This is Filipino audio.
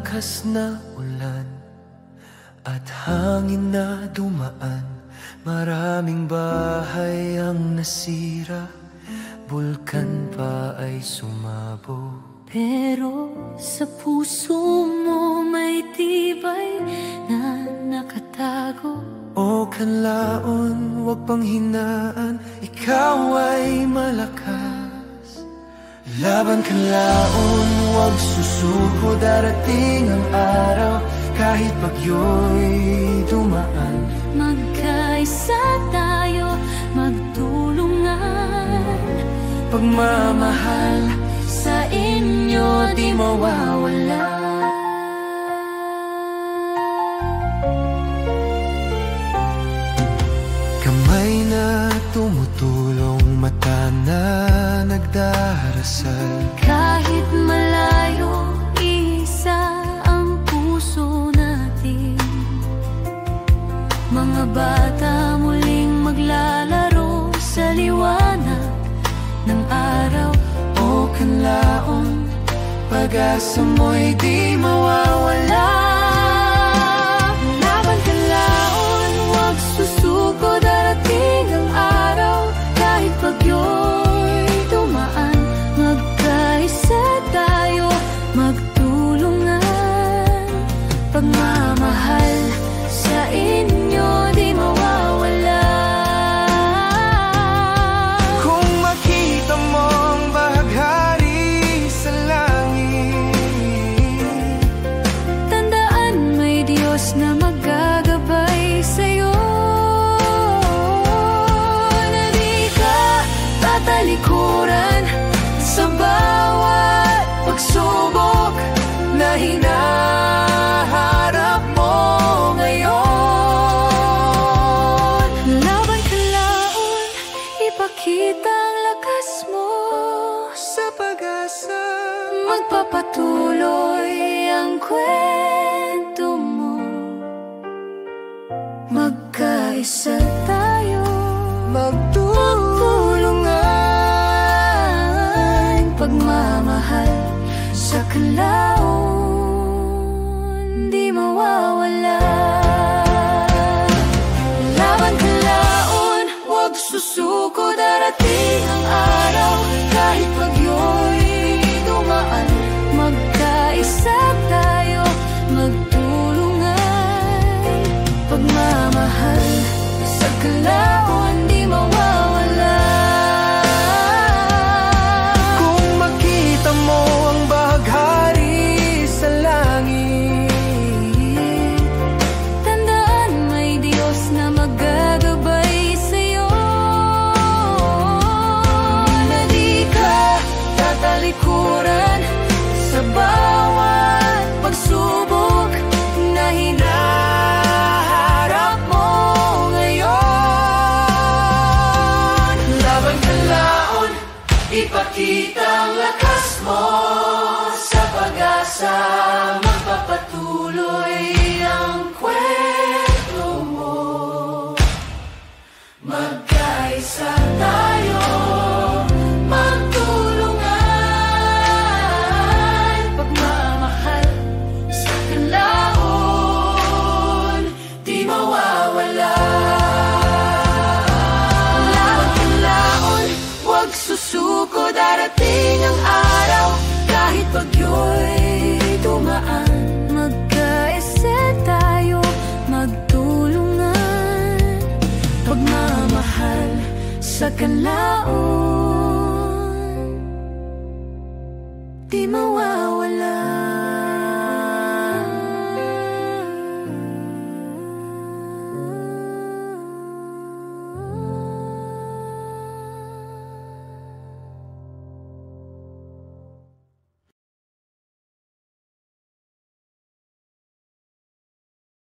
malakas na ulan at hangin na dumaan. Maraming bahay ang nasira, bulkan pa ay sumabog. Pero sa puso mo may tibay na nakatago. O kanlaon, huwag pang hinaan, ikaw ay malakas. Laban kanlaon, huwag susuko, darating ang araw. Kahit bagyo'y dumaan, magkaisa tayo, magtulungan. Pagmamahal sa inyo di mawawala. Kamay na tumutulong, mata na nagdarasal. Kahit malayo, isa ang puso natin. Mga bata muling maglalaro sa liwanag ng araw. O kanlaon, pag-asa mo'y di mawawala. Laban kanlaon, huwag susuko, darating ang araw. Kahit bagyo'y dumaan, magkaisa tayo, magtulungan. Pagmamahal sa inyo di mawawala. Kung makita mo ang bahaghari sa langit, tandaan may Diyos na maggagabay sa'yo. Na di ka tatalikuran sa bawat pagsubok na hinaharap mo ngayon. Laban kanlaon, ipakita ang lakas mo. sa pag-asa Magpapatuloy ang kwento mo. Magkaisa tayo, magtulungan. pagmamahal sa kanlaon di mawawala. Laban kanlaon, huwag susuko, darating ang araw. Kahit bagyo'y dumaan, magkaisa tayo, magtulungan. Pagmamahal sa kanlaon di mawawala. Kung makita mo ang bahaghari sa langit, Tandaan may Diyos na maggagabay sa'yo. Na di ka tatalikuran sa bawat pagsubok na hinaharap mo ngayon. laban kanlaon, ipakita ang lakas mo. Sa pag-asa, magpapatuloy ang kwento mo. Magkaisa tayo, magtulungan. Pagmamahal Sa kanlaon, di mawawala. Laban kanlaon, Huwag susuko, darating ang araw. Kahit bagyo'y dumaan, magkaisa tayo, magtulungan. pagmamahal Sa kanlaon di mawawala.